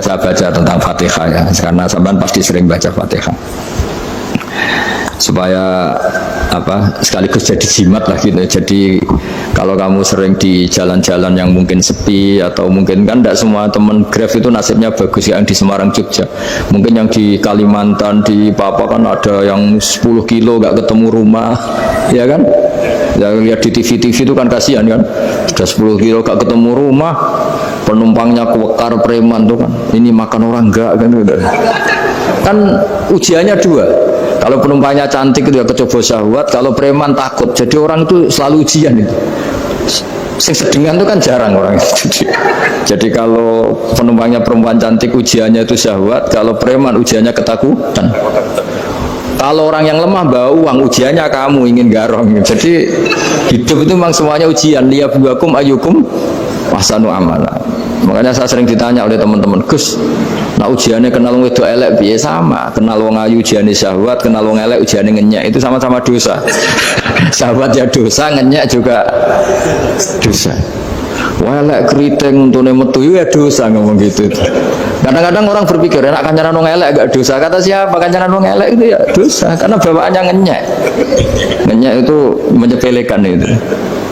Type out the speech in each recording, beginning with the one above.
saya baca tentang Fatihah ya, karena sampean pasti sering baca Fatihah. Supaya sekaligus jadi jimat lah gitu. Jadi kalau kamu sering di jalan-jalan yang mungkin sepi atau mungkin kan tidak semua teman Grab itu nasibnya bagus yang di Semarang Jogja, mungkin yang di Kalimantan di Papua kan ada yang 10 kilo gak ketemu rumah ya kan, yang lihat di TV itu kan kasihan kan, sudah 10 kilo gak ketemu rumah, penumpangnya kewekar preman tuh kan, ini makan orang enggak kan ujiannya dua. Kalau penumpangnya cantik itu ya kecoba syahwat, kalau preman takut. Jadi orang itu selalu ujian itu. Sing sedengan itu kan jarang orang itu. Jadi kalau penumpangnya perempuan cantik ujiannya itu syahwat, kalau preman ujiannya ketakutan. Kalau orang yang lemah bawa uang ujiannya kamu ingin garong. Jadi hidup itu memang semuanya ujian. Liyabluwakum ayyukum ahsanu amala. Makanya saya sering ditanya oleh teman-teman, Gus, nah ujiannya kenal wong wedok elek piye? Sama, kenal wong ayu ujiannya syahwat, kenal wong elek ujiannya ngenyek, itu sama-sama dosa. Syahwat ya dosa, ngenyek juga dosa. Wah elek keriting untune metu ya dosa ngomong gitu. Kadang-kadang orang berpikir enak kancanan wong elek gak dosa. Kata siapa kancanan wong elek itu ya dosa karena bawaannya ngenyek. Ngenyek itu menyepelekan itu.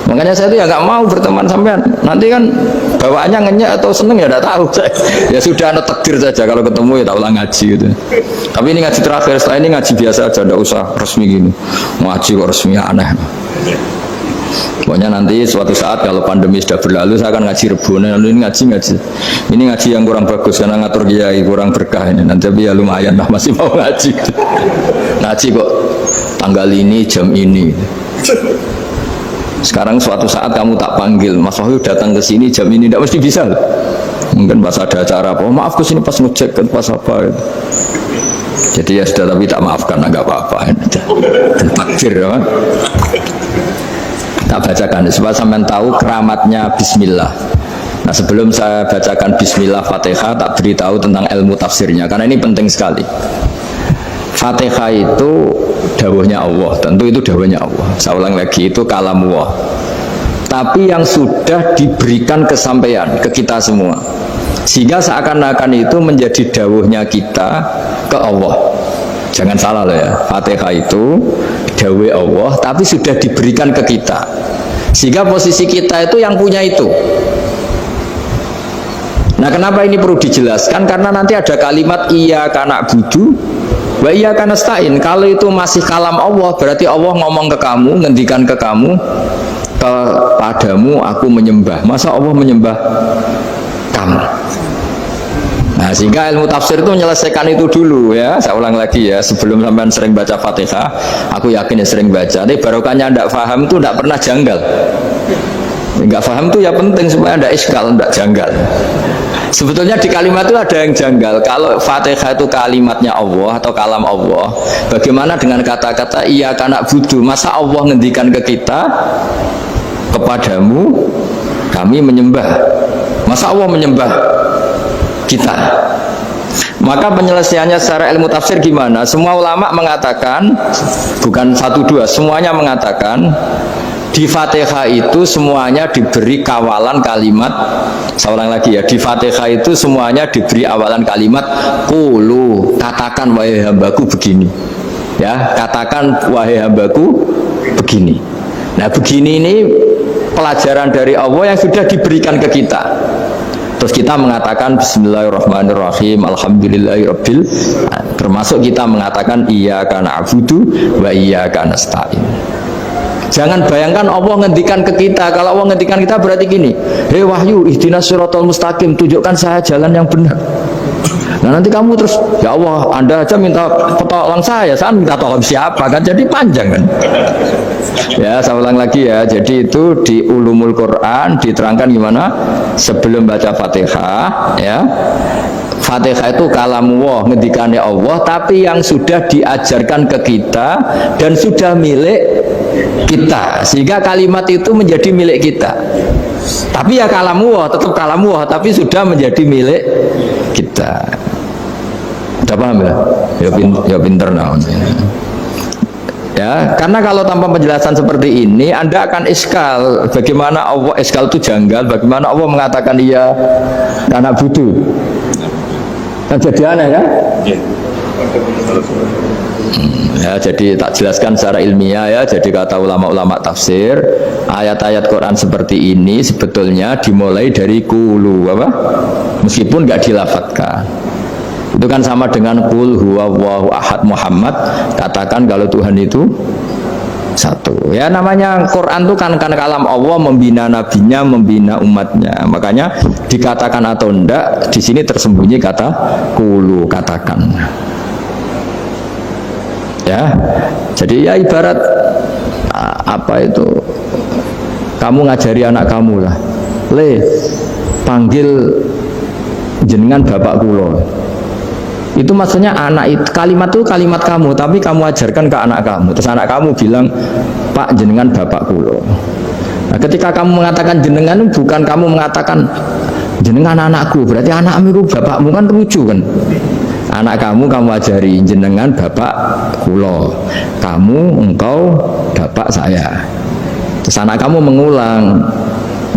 Makanya saya itu ya nggak mau berteman sampean. Nanti kan bawaannya ngenyek atau seneng ya tidak tahu. Ya sudah ada takdir saja kalau ketemu ya tak ulang ngaji gitu. Tapi ini ngaji terakhir, setelah ini ngaji biasa aja, tidak usah resmi gini. Ngaji kok resmi aneh. Pokoknya nanti suatu saat kalau pandemi sudah berlalu saya akan ngaji Rebone. Lalu ini ngaji. Ini ngaji yang kurang bagus karena ngatur kiai kurang berkah ini. Nanti tapi ya lumayan lah masih mau ngaji. Ngaji kok tanggal ini jam ini. Sekarang suatu saat kamu tak panggil, Mas Wahyu datang ke sini jam ini, tidak mesti bisa. Mungkin pas ada acara apa, maaf ke sini pas ngecek kan pas apa. Gitu. Jadi ya sudah tapi tak maafkan, enggak apa-apa. Takdir ya. Tak bacakan supaya sampean tahu keramatnya Bismillah. Nah sebelum saya bacakan Bismillah Fatihah, tak beritahu tentang ilmu tafsirnya karena ini penting sekali. Fatihah itu dawuhnya Allah, tentu itu dawuhnya Allah. Saya ulang lagi, itu kalam Allah. Tapi yang sudah diberikan kesampaian ke kita semua, sehingga seakan-akan itu menjadi dawuhnya kita ke Allah. Jangan salah loh ya, Fatihah itu dawuh Allah, tapi sudah diberikan ke kita, sehingga posisi kita itu yang punya itu. Nah kenapa ini perlu dijelaskan? Karena nanti ada kalimat iyyaka na'budu wa iyyaka nasta'in. Kalau itu masih kalam Allah, berarti Allah ngomong ke kamu, ngendikan ke kamu, kepadamu aku menyembah. Masa Allah menyembah kamu? Nah sehingga ilmu tafsir itu menyelesaikan itu dulu ya. Saya ulang lagi ya, sebelum sampean sering baca Fatihah, aku yakin ya sering baca. Tapi barokahnya tidak paham itu tidak pernah janggal. Enggak paham itu ya penting supaya tidak iskal, tidak janggal. Sebetulnya di kalimat itu ada yang janggal. Kalau Fatihah itu kalimatnya Allah atau kalam Allah, bagaimana dengan kata-kata iyyaka na'budu? Masa Allah ngendikan ke kita, kepadamu kami menyembah? Masa Allah menyembah kita? Maka penyelesaiannya secara ilmu tafsir gimana? Semua ulama mengatakan, bukan satu dua, semuanya mengatakan di Fatihah itu semuanya diberi kawalan kalimat. Saya ulang lagi ya, di Fatihah itu semuanya diberi awalan kalimat qulu, katakan wahai hambaku begini ya, katakan wahai hambaku begini. Nah begini ini pelajaran dari Allah yang sudah diberikan ke kita. Terus kita mengatakan bismillahirrahmanirrahim, alhamdulillahirabbil alamin. Termasuk kita mengatakan iyyaka na'budu wa iyyaka nasta'in. Jangan bayangkan Allah ngendikan ke kita. Kalau Allah ngendikan kita berarti gini, hei Wahyu, ihdinas siratal mustaqim, tunjukkan saya jalan yang benar. Nah nanti kamu terus, ya Allah, Anda aja minta tolong saya minta tolong siapa kan? Jadi panjang kan? Ya, saya ulang lagi ya. Jadi itu di Ulumul Quran diterangkan gimana sebelum baca Fatihah ya. Fatihah itu kalamullah, ngendikannya Allah, tapi yang sudah diajarkan ke kita dan sudah milik kita, sehingga kalimat itu menjadi milik kita. Tapi ya kalamullah, tetap kalamullah, tapi sudah menjadi milik kita. Udah paham ya? Ya pinter nah. Ya, karena kalau tanpa penjelasan seperti ini, Anda akan iskal. Bagaimana Allah, iskal itu janggal. Bagaimana Allah mengatakan iya karena butuh? Kan jadi aneh kan? Ya, jadi tak jelaskan secara ilmiah ya. Jadi kata ulama-ulama tafsir, ayat-ayat Quran seperti ini sebetulnya dimulai dari qulu apa? Meskipun nggak dilafatkan. Itu kan sama dengan qul huwallahu ahad Muhammad, katakan kalau Tuhan itu satu. Ya namanya Quran itu kan kalam Allah, membina nabinya, membina umatnya. Makanya dikatakan atau enggak, di sini tersembunyi kata qulu, katakan. Ya, jadi ya ibarat apa itu, kamu ngajari anak kamu lah, panggil jenengan bapak kulo. Itu maksudnya anak itu, kalimat itu kalimat kamu, tapi kamu ajarkan ke anak kamu. Terus anak kamu bilang, Pak jenengan bapak kulo. Nah, ketika kamu mengatakan jenengan, bukan kamu mengatakan jenengan anakku, berarti anakmu itu bapakmu, kan lucu kan? Anak kamu ajari jenengan bapak kulo, kamu engkau bapak saya. Terus anak kamu mengulang,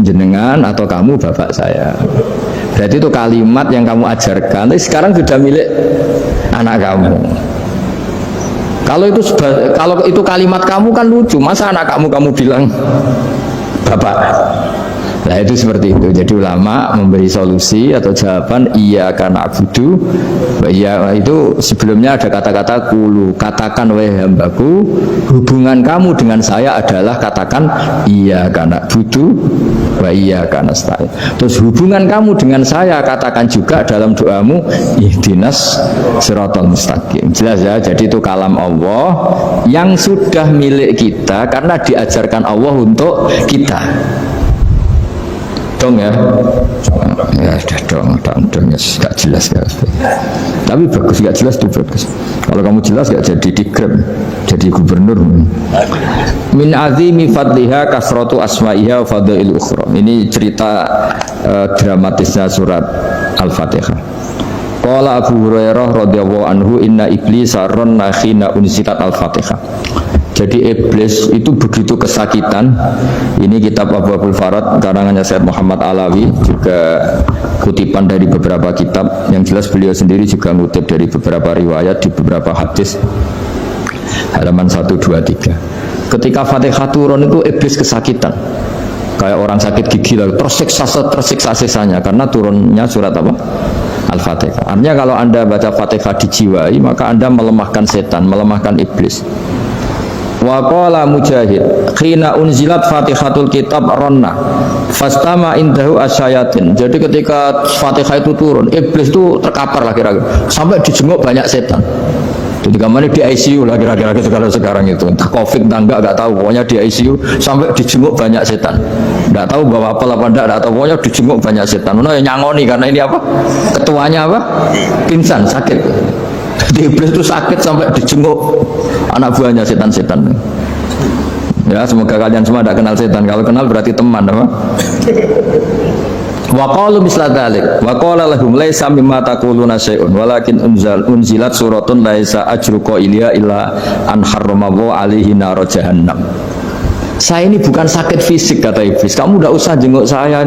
jenengan atau kamu bapak saya. Berarti itu kalimat yang kamu ajarkan, tapi sekarang sudah milik anak kamu. Kalau itu kalimat kamu kan lucu, masa anak kamu bilang bapak? Nah itu seperti itu. Jadi ulama memberi solusi atau jawaban iyyaka na'budu. Ya itu sebelumnya ada kata-kata qulu, katakan wahai hambaku, hubungan kamu dengan saya adalah katakan iyyaka na'budu wa iyyaka nasta'in. Terus hubungan kamu dengan saya katakan juga dalam doamu ihdinas siratal mustaqim. Jelas ya. Jadi itu kalam Allah yang sudah milik kita karena diajarkan Allah untuk kita. Dong ya, ya sudah dong ya, gak jelas ya. Tapi bagus, gak jelas itu bagus. Kalau kamu jelas gak jadi dikrem, jadi gubernur. Min azimi fadliha kasratu asma'iha fadail ukhra. Ini cerita dramatisnya surat Al-Fatihah. Qala Abu Hurairah radhiyallahu anhu inna iblisa ranna khina unsitat Al-Fatihah. Jadi iblis itu begitu kesakitan. Ini kitab Abwaabul Farad karangannya Syekh Muhammad Alawi, juga kutipan dari beberapa kitab. Yang jelas beliau sendiri juga ngutip dari beberapa riwayat di beberapa hadis, halaman 1, 2, 3. Ketika Fatihah turun itu iblis kesakitan, kayak orang sakit gigi lalu tersiksa sisanya karena turunnya surat apa? Al-Fatihah. Artinya kalau Anda baca Fatihah dijiwai, maka Anda melemahkan setan, melemahkan iblis. Wa qala Mujahid khina unzilat Fatihatul kitab ronna fastama indahu asyayatin. Jadi ketika Fatihah itu turun, iblis itu terkapar lah kira-kira, sampai dijenguk banyak setan. Jadi kemana di ICU lah kira-kira gitu kalau sekarang itu, entah COVID entah enggak tahu, pokoknya di ICU sampai dijenguk banyak setan. Enggak tahu bawa apa enggak tahu, pokoknya dijenguk banyak setan. Nah, nyangoni karena ini apa? Ketuanya apa? Pingsan, sakit. Jadi iblis itu sakit sampai dijenguk anak buahnya setan-setan. Ya, semoga kalian semua tidak kenal setan. Kalau kenal berarti teman, apa? Wa qalu misla dzalik. Wa qala lahum laisa mimma taquluna syai'un walakin unzilat suratun laisa ajru qailiha illa an harramahu alaihi nar jahannam. Saya ini bukan sakit fisik, kata iblis. Kamu tidak usah jenguk saya,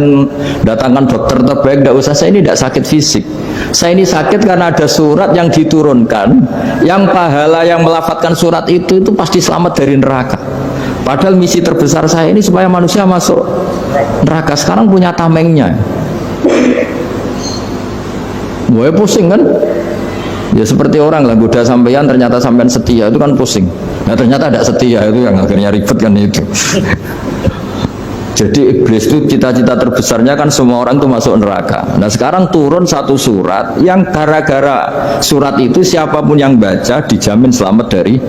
datangkan dokter terbaik, tidak usah. Saya ini tidak sakit fisik. Saya ini sakit karena ada surat yang diturunkan, yang pahala yang melafatkan surat itu pasti selamat dari neraka. Padahal misi terbesar saya ini supaya manusia masuk neraka. Sekarang punya tamengnya. Gue pusing kan? Ya seperti orang lah, goda sampean ternyata sampean setia, itu kan pusing. Nah ternyata tidak setia, itu yang akhirnya ribet kan itu. Jadi iblis itu cita-cita terbesarnya kan semua orang itu masuk neraka. Nah sekarang turun satu surat yang gara-gara surat itu siapapun yang baca dijamin selamat dari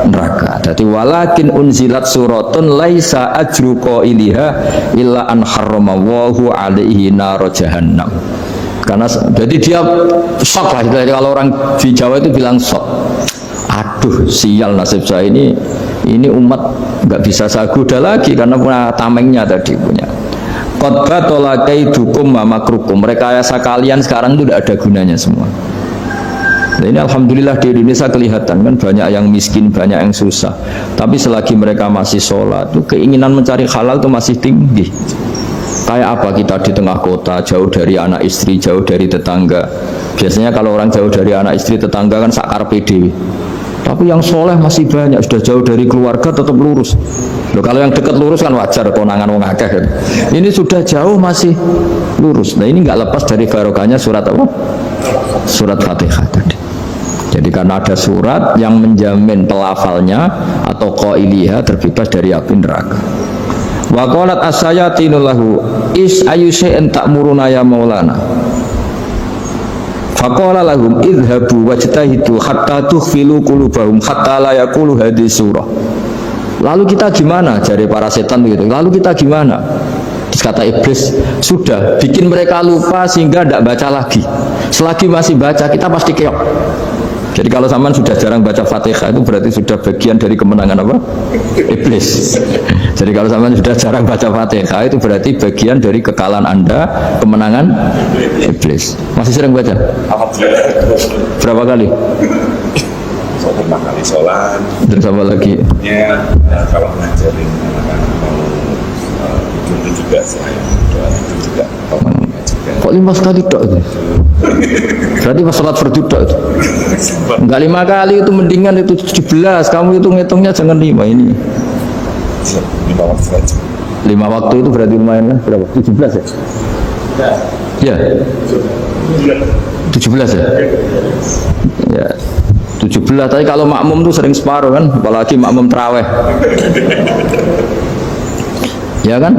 neraka. Jadi walakin unzilat suratun laisa ajru qailiha illa an harramahu alaihi nar jahannam. Karena jadi dia shock lah, jadi kalau orang di Jawa itu bilang shock. Aduh sial nasib saya ini umat nggak bisa saya goda lagi karena punya tamengnya tadi punya. Qad batala kaidukum wa makrukum. Rekayasa kalian sekarang itu tidak ada gunanya semua. Nah, ini alhamdulillah di Indonesia kelihatan kan banyak yang miskin, banyak yang susah. Tapi selagi mereka masih sholat, tuh keinginan mencari halal itu masih tinggi. Kayak apa kita di tengah kota, jauh dari anak istri, jauh dari tetangga. Biasanya kalau orang jauh dari anak istri, tetangga kan sakar PD. Tapi yang soleh masih banyak, sudah jauh dari keluarga tetap lurus. Loh, kalau yang dekat lurus kan wajar, konangan wong akeh kan. Ini sudah jauh masih lurus. Nah ini nggak lepas dari barokahnya surat apa? Surat Fatihah tadi. Jadi karena ada surat yang menjamin pelafalnya atau qailiha terbebas dari api neraka. Wa qalat as-sayatinu lahu is ayyusa'in ta'muruna ya maulana. Faqala lahum idhabu wajtahidu hatta tukhfilu qulubahum hatta la yaqulu hadhihi surah. Lalu kita gimana? Jari para setan gitu. Lalu kita gimana? Terus kata iblis, sudah bikin mereka lupa sehingga tidak baca lagi. Selagi masih baca kita pasti keok. Jadi kalau sampean sudah jarang baca Fatihah itu berarti sudah bagian dari kemenangan apa? Iblis. Jadi kalau sampean sudah jarang baca Fatihah itu berarti bagian dari kekalahan Anda, kemenangan Iblis. Masih sering baca? Alhamdulillah. Berapa kali? Saya pernah kali sholat. Terus apa lagi? Ya, kalau ngajarin anak-anak mau itu juga saya doa itu juga kalau mengajarkan. Kok 5 kali tok itu? Berarti pas sholat fardu tok itu? Enggak 5 kali itu mendingan itu 17. Kamu itu ngitungnya jangan 5 ini. 5 waktu saja. 5 waktu itu berarti lumayan lah. Berapa? 17 ya? Ya. 17 ya? Ya. 17. Tapi kalau makmum tuh sering separuh kan, apalagi makmum tarawih. Ya kan?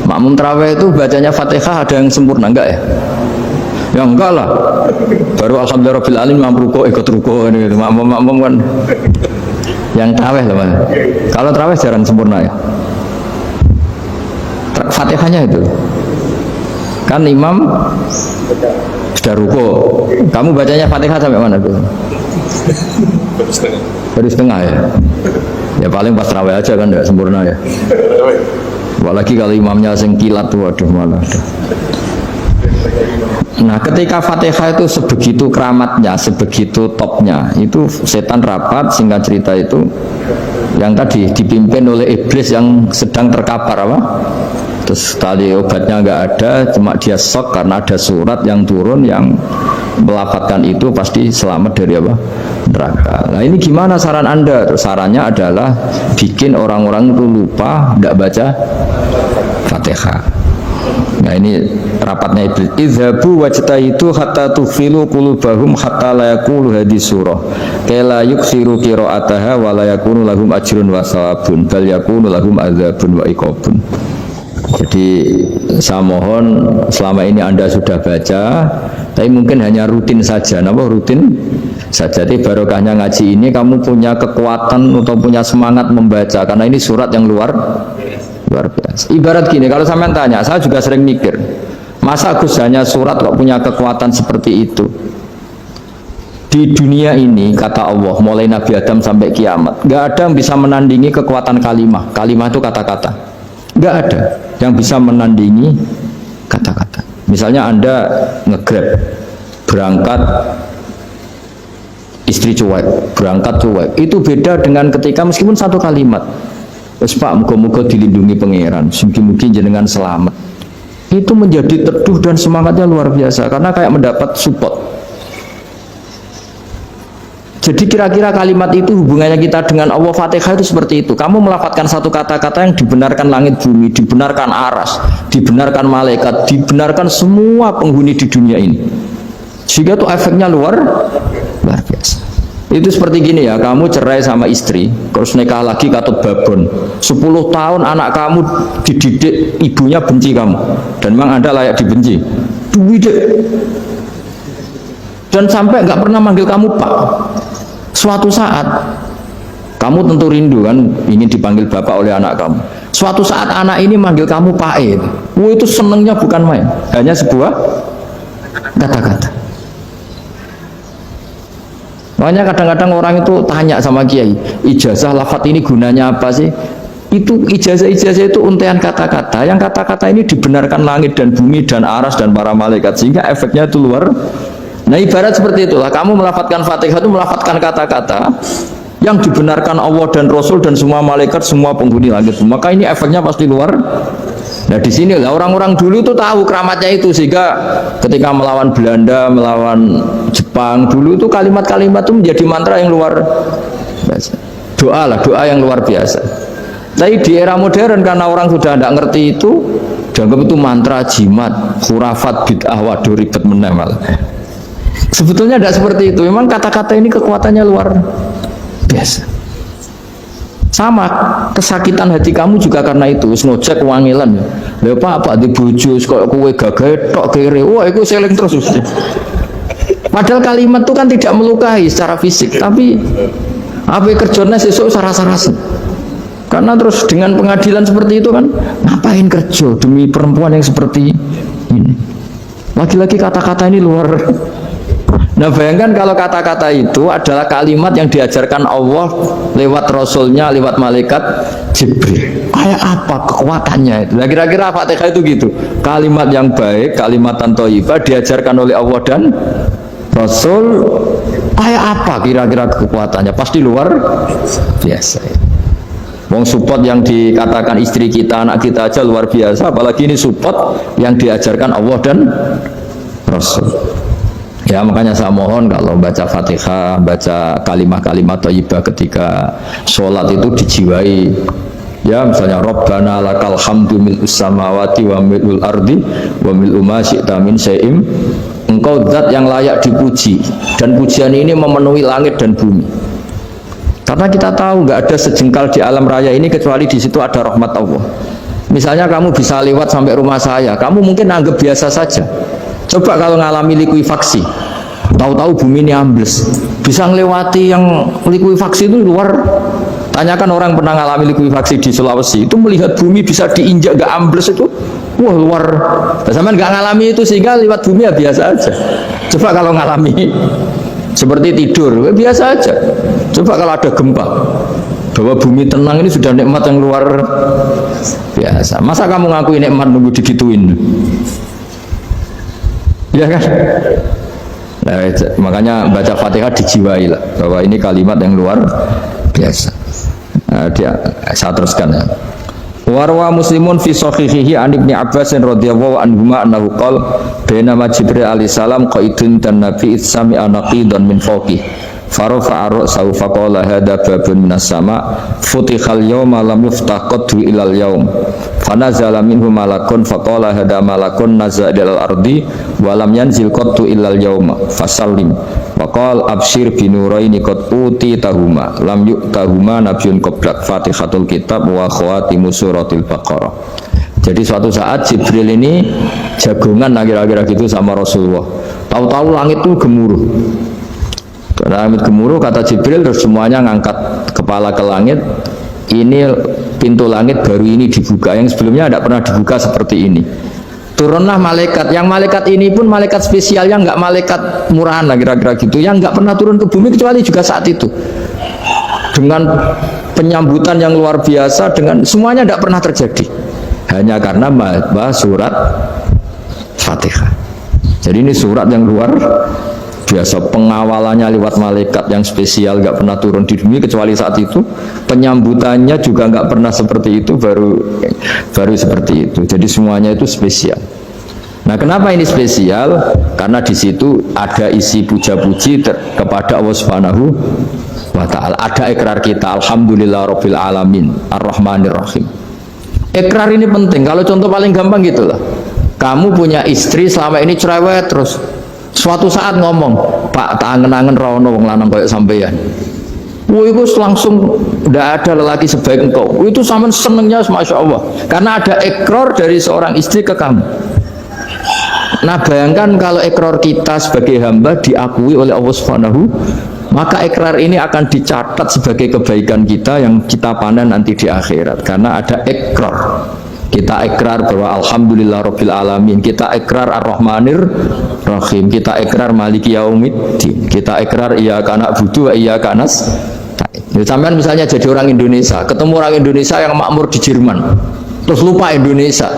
Makmum tarawih itu bacanya Fatihah ada yang sempurna enggak ya? Ya enggak lah. Baru alhamdulillah rabbil alamin mampu ruko ikut ruko ini gitu. Makmum kan yang tarawih lah. Kalau tarawih jarang sempurna ya. Fatihahnya itu. Kan imam sudah ruko. Kamu bacanya Fatihah sampai mana tuh? Baru setengah ya. Ya paling pas tarawih aja kan enggak sempurna ya. Apalagi kalau imamnya sing kilat tuh waduh malah. Nah ketika Fatihah itu sebegitu keramatnya, sebegitu topnya, itu setan rapat, singkat cerita itu yang tadi dipimpin oleh iblis yang sedang terkapar apa? Terus tali obatnya nggak ada, cuma dia shock karena ada surat yang turun yang melafatkan itu pasti selamat dari apa? Neraka. Nah ini gimana saran Anda? Sarannya adalah bikin orang-orang itu lupa, tidak baca Fatihah. Nah ini rapatnya iblis. Idhabu wajtahidu hatta tufilu qulubahum hatta la yaqulu hadhihi surah. Kala yuksiru qira'ataha wa la yakunu lahum ajrun wa thawabun bal yakunu lahum adzabun wa iqabun. Jadi saya mohon selama ini Anda sudah baca, tapi mungkin hanya rutin saja. Napa rutin saja? Jadi barokahnya ngaji ini kamu punya kekuatan atau punya semangat membaca karena ini surat yang luar biasa. Ibarat gini, kalau sampean tanya, saya juga sering mikir, masa Gus hanya surat kok punya kekuatan seperti itu? Di dunia ini kata Allah, mulai Nabi Adam sampai kiamat, nggak ada yang bisa menandingi kekuatan kalimah. Kalimah itu kata-kata. Nggak ada yang bisa menandingi kata-kata. Misalnya Anda nge-grab, berangkat istri cuek, berangkat cuek. Itu beda dengan ketika meskipun satu kalimat. Wes Pak, muga-muga dilindungi pangeran, mugi-mugi jenengan selamat. Itu menjadi teduh dan semangatnya luar biasa karena kayak mendapat support. Jadi kira-kira kalimat itu hubungannya kita dengan Allah, Fatihah itu seperti itu. Kamu melafadzkan satu kata-kata yang dibenarkan langit bumi, dibenarkan aras, dibenarkan malaikat, dibenarkan semua penghuni di dunia ini. Sehingga itu efeknya luar biasa. Itu seperti gini ya, kamu cerai sama istri, terus nikah lagi katut babon. 10 tahun anak kamu dididik, ibunya benci kamu. Dan memang Anda layak dibenci. Dididik. Dan sampai nggak pernah manggil kamu Pak. Suatu saat, kamu tentu rindu kan, ingin dipanggil Bapak oleh anak kamu. Suatu saat anak ini manggil kamu Pak E. Itu senengnya bukan main, hanya sebuah kata-kata. Makanya kadang-kadang orang itu tanya sama kiai, ijazah lafadz ini gunanya apa sih? Itu ijazah-ijazah itu untaian kata-kata. Yang kata-kata ini dibenarkan langit dan bumi dan aras dan para malaikat sehingga efeknya itu luar. Nah ibarat seperti itulah. Kamu melafadzkan Fatihah itu melafadzkan kata-kata yang dibenarkan Allah dan Rasul dan semua malaikat, semua penghuni langit. Maka ini efeknya pasti luar Nah di sini lah orang-orang dulu itu tahu keramatnya itu, sehingga ketika melawan Belanda, melawan Jepang dulu itu kalimat-kalimat itu menjadi mantra yang luar biasa. Doa lah, doa yang luar biasa. Tapi di era modern karena orang sudah tidak ngerti itu, dianggap itu mantra, jimat, khurafat, bid'ah, waduh ribet meneh malah. Sebetulnya tidak seperti itu. Memang kata-kata ini kekuatannya luar biasa. Sama kesakitan hati kamu juga karena itu. Wis ngojek wangilan ya. Lha apa di bojo kok kowe gagah tok kere. Wah, iku seling terus mesti. Padahal kalimat itu kan tidak melukai secara fisik, tapi apa kerjanya sesuk sarasa-rasen. Karena terus dengan pengadilan seperti itu kan, ngapain kerja demi perempuan yang seperti ini? Lagi-lagi kata-kata ini luar. Nah bayangkan kalau kata-kata itu adalah kalimat yang diajarkan Allah lewat Rasulnya, lewat malaikat Jibril. Kayak apa kekuatannya itu? Nah, kira-kira Fatihah itu gitu. Kalimat yang baik, kalimatan thayyibah diajarkan oleh Allah dan Rasul. Kayak apa kira-kira kekuatannya? Pasti luar biasa. Wong support yang dikatakan istri kita, anak kita aja luar biasa, apalagi ini support yang diajarkan Allah dan Rasul. Ya makanya saya mohon kalau baca Fatihah, baca kalimat-kalimat thayyibah ketika sholat itu dijiwai. Ya misalnya Rabbana lakal hamdu mil'us samawati wa mil'ul ardi wa mil'u ma syi'ta min syai'im. Engkau zat yang layak dipuji, dan pujian ini memenuhi langit dan bumi. Karena kita tahu nggak ada sejengkal di alam raya ini kecuali di situ ada rahmat Allah. Misalnya kamu bisa lewat sampai rumah saya, kamu mungkin anggap biasa saja. Coba kalau ngalami likuifaksi, tahu-tahu bumi ini ambles, bisa ngelewati yang likuifaksi itu luar. Tanyakan orang pernah ngalami likuifaksi di Sulawesi, itu melihat bumi bisa diinjak gak ambles itu, wah luar. Sama nggak ngalami itu sehingga lewat bumi ya biasa aja. Coba kalau ngalami seperti tidur, biasa aja. Coba kalau ada gempa, bahwa bumi tenang ini sudah nikmat yang luar biasa. Masa kamu ngakuin nikmat nunggu digituin? Ya kan? Nah, makanya baca Fatihah dijiwai lah, bahwa ini kalimat yang luar biasa. Nah, saya teruskan ya. Warwa Muslimun fi sahihihi an Ibnu Abbas radhiyallahu anhuma annahu qala bainama Jibril alaihi salam qaidun dan Nabi itsami anaqidan min fawqih farafa'a ra'sahu faqala hadha babun minas sama futihal yawma lam yuftah qaddu ilal yawm fanazala minhu malakun faqala hadha malakun nazala ilal ardi wa lam yanzil qaddu ilal yawma fasallim waqal abshir binuraini qad utitahuma lam yu'tahuma nabiyyun qablak fatihatul kitab wa khawatimu suratil baqarah. Jadi suatu saat Jibril ini jagongan kira-kira gitu sama Rasulullah, tahu-tahu langit itu gemuruh. Langit gemuruh, kata Jibril, terus semuanya ngangkat kepala ke langit. Ini pintu langit baru ini dibuka, yang sebelumnya tidak pernah dibuka seperti ini. Turunlah malaikat, yang malaikat ini pun malaikat spesial, yang nggak malaikat murahan lah kira-kira gitu, yang nggak pernah turun ke bumi kecuali juga saat itu. Dengan penyambutan yang luar biasa, dengan semuanya tidak pernah terjadi, hanya karena bahas surat Fatihah. Jadi ini surat yang luar biasa, pengawalannya lewat malaikat yang spesial, nggak pernah turun di bumi kecuali saat itu. Penyambutannya juga nggak pernah seperti itu, baru seperti itu. Jadi semuanya itu spesial. Nah, kenapa ini spesial? Karena di situ ada isi puja-puji kepada Allah Subhanahu wa Ta'ala. Ada ikrar kita, alhamdulillah rabbil alamin, ar-rahmanir rahim. Ikrar ini penting. Kalau contoh paling gampang gitulah. Kamu punya istri selama ini cerewet terus. Suatu saat ngomong, Pak, tak angen-angen rono wong lanang kayak sampeyan. Wah, itu langsung tidak ada lelaki sebaik engkau. Itu sama senengnya, masya Allah. Karena ada ikrar dari seorang istri ke kamu. Nah, bayangkan kalau ikrar kita sebagai hamba diakui oleh Allah Subhanahu, maka ikrar ini akan dicatat sebagai kebaikan kita yang kita panen nanti di akhirat. Karena ada ikrar. Kita ikrar bahwa alhamdulillah rabbil alamin, kita ikrar ar-rahmanir rahim, kita ikrar maliki yaumiddin, kita ikrar iyyaka na'budu wa iyyaka nasta'in. Sampean misalnya jadi orang Indonesia, ketemu orang Indonesia yang makmur di Jerman, terus lupa Indonesia.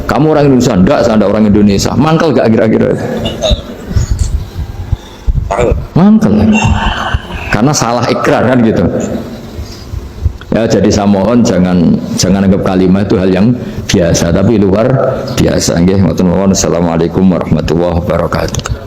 Kamu orang Indonesia? Enggak, saya enggak orang Indonesia. Mangkel gak kira-kira? Mangkel. Karena salah ikrar kan gitu. Ya, jadi saya mohon jangan anggap kalimat itu hal yang biasa, tapi luar biasa. Nggih, ngoten mawon. Assalamualaikum warahmatullahi wabarakatuh.